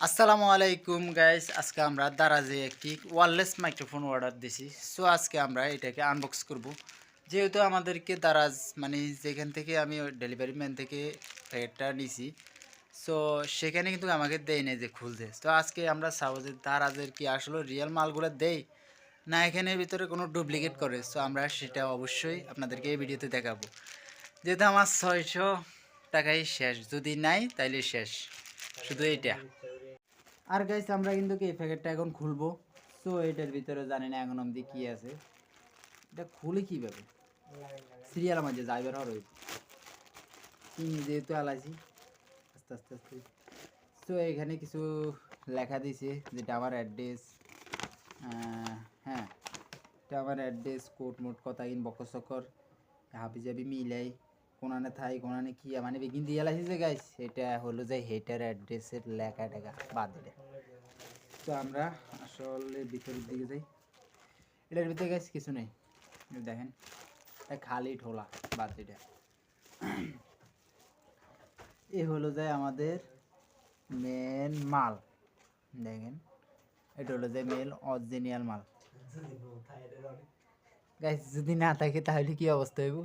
আসসালামু আলাইকুম গাইস, আজকে আমরা দারাজে একটি ওয়্যারলেস মাইক্রোফোন অর্ডার দিছি। সো আজকে আমরা এটাকে আনবক্স করব। যেহেতু আমাদেরকে দারাজ মানে যেখান থেকে আমি ডেলিভারি ম্যান থেকে প্যাকেটটা নিছি, সো সেখানে কিন্তু আমাকে দেয় না যে খুলতে। তো আজকে আমরা চাবো যে দারাজের কি আসলে রিয়েল মালগুলো দেয় না এখানের ভিতরে কোনো ডুপ্লিকেট করে। সো আমরা সেটা অবশ্যই আপনাদেরকে এই ভিডিওতে দেখাবো। যেহেতু আমার 600 টাকাই শেষ, যদি নাই তাইলে শেষ, শুধু এইটা। আর গাইস আমরা কিন্তু এই প্যাকেটটা এখন খুলবো। সো এটার ভিতরে জানি না এখন অবধি কি আছে, এটা খুলে কীভাবে সিরিয়াল মাঝে যাইবার হর চিনি যেহেতু আলাইছি আস্তে আস্তে আস্তে। সো এখানে কিছু লেখা দিয়েছে, যেটা আমার অ্যাড্রেস। হ্যাঁ, এটা আমার অ্যাড্রেস, কোড মোট কথা ইন বকর সকর হাবি জাবি মিলাই কোনানে থাই কোনানে কি মানে বেগিন দিয়ে লাইছি যে গাইস, এটা হলো যে হেটার অ্যাড্রেসের লেখা টেখা বাদ দিলে। তো আমরা আসলে ভিতরের দিকে যাই। এটার ভিতরে গাইস কিছু নেই, দেখেন খালি ঠোলা বাদ এটা। এ হলো যে আমাদের মেন মাল, দেখেন এটা হলো যে মেল অরিজিনাল মাল গাইস। যদি না থাকে তাহলে কি অবস্থা হইব,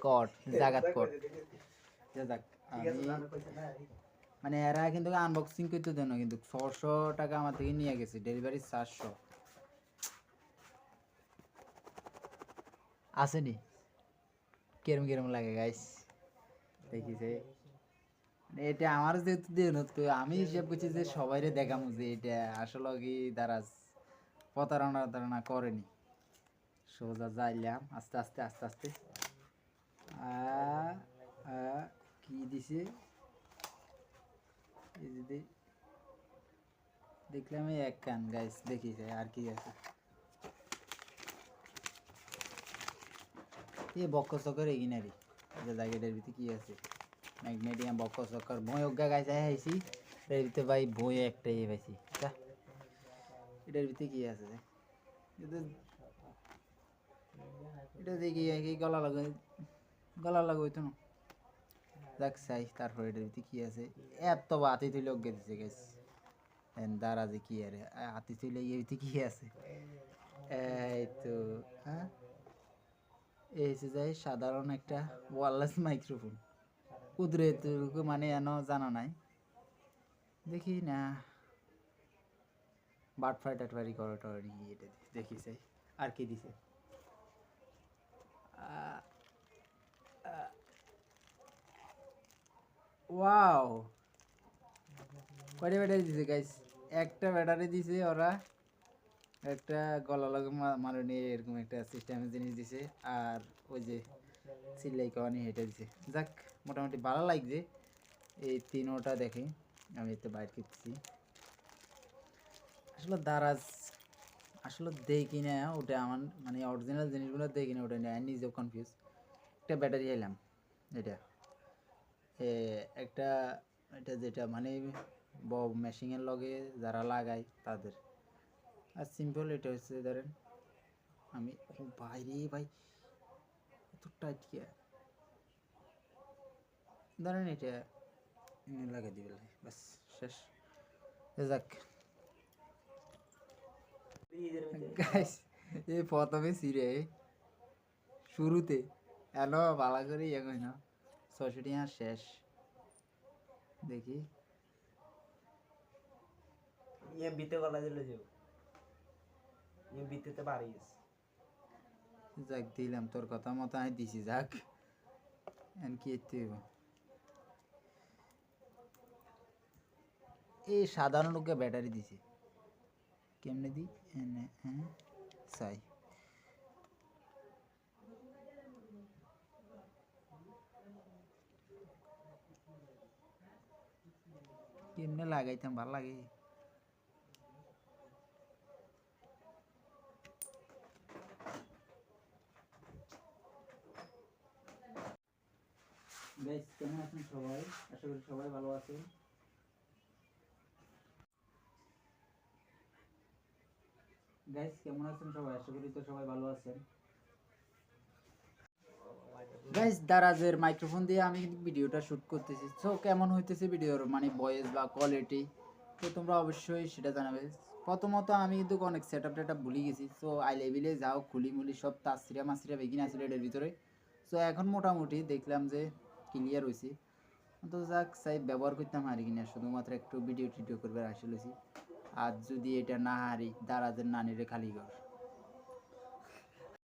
কট জাগাত কট। যাক মানে এরা কিন্তু আনবক্সিং করতে দেন না, কিন্তু 600 টাকা আমার থেকে নিয়ে গেছে, ডেলিভারি 400 আসেনি। কেরম কেরম লাগে গাইস দেখিছে। এটা আমার যেহেতু দেন, আমি হিসাব করছি যে সবাইরে দেখামু যে এটা আসলে কি দারাজ প্রতারণা করেনি। সোজা যাইলাম আস্তে আস্তে আস্তে আস্তে। কি দিছে এই যদি দেখলাম এই এক কান গাইস, দেখি যায় আর কি আছে। এই বক্ক চক্কর এগিনারি জায়গাটার ভিতরে কি আছে, ম্যাগনেটিয়াম বক্ক চক্কর বই অজ্ঞা গাইছে আইছি। এর ভিতরে ভাই বই একটাই পাইছি। এটার ভিতরে কি আছে, এটা দেখি কি গলা লাগাইতো না। দেখ চাই তারপর এটার ভিতরে কি আছে। এত হাতি তুলে অজ্ঞা দিছে গাইস, দারাজে কি আরে হাতি তুলে এর ভিতরে কি আছে। এই তো হ্যাঁ, এই যে যাই সাধারণ একটা ওয়্যারলেস মাইক্রোফোন কুদরত মানে এনো জানা নাই, দেখি না বাটফাই টাটফারি করো টরি এটা দেখি চাই আর কি দিছে। ওয়াও, কয়টা ব্যাটারি দিছে গাইস, একটা ব্যাটারি দিছে ওরা, একটা গলা লাগে মারুনি এরকম একটা সিস্টেমের জিনিস দিছে, আর ওই যে সিলাই কাওয়ানি হেঁটে দিছে। যাক মোটামুটি ভালো লাগছে এই তিনোটা দেখে। আমি এতে বাইর করতেছি আসলে দারাজ আসলে দেখি না ওটা আমার মানে অরিজিনাল জিনিসগুলো দেখি না, ওটা নিয়ে নিজেও কনফিউজ। একটা ব্যাটারি এলাম এটা একটা, এটা যেটা মানে মেশিনের লগে যারা লাগায় তাদের। আর সিম্পল এটা হচ্ছে ধরেন আমি ও বাইরে ভাই এত টাইট কি ধরেন এটা লাগিয়ে দিবে বাস শেষ। যাক গাইস, এই প্রথমে সিরে শুরুতে এলো ভালো করে ইয়ে কই না 600 টাকা শেষ। দেখি ये बीते वाला दिले जो ये बीते ते बारी है। যাক দিলাম তোর কথা মতো আমি দিছি। যাক এন কি এতে এই সাধারণ লোকে ব্যাটারি দিছে কেমনে দি এনে হ্যাঁ চাই কেমনে লাগাইতাম ভাল লাগে। গাইস কেমন আছেন সবাই, আশা করি সবাই ভালো আছেন। গাইস কেমন আছেন সবাই, আশা করি তো সবাই ভালো আছেন। গাইস দারাজের মাইক্রোফোন দিয়ে আমি কিন্তু ভিডিওটা শুট করতেছি, সো কেমন হইতেছে ভিডিওর মানে ভয়েস বা কোয়ালিটি, তো তোমরা অবশ্যই সেটা জানাবে। প্রথমত আমি কিন্তু অনেক সেট আপ টেট আপ ভুলে গেছি, সো আই লেভেলে যাও খুলি মুলি সব তাসিরা মাসিরা বেগিন আসলে এটার ভিতরে। সো এখন মোটামুটি দেখলাম যে ক্লিয়ার হয়েছে, তো যাক চাই ব্যবহার করতাম হারি কিনা, শুধুমাত্র একটু ভিডিও টিডিও করবে আসলেছি। আর যদি এটা না হারি দারাজের নানিরে খালি কর।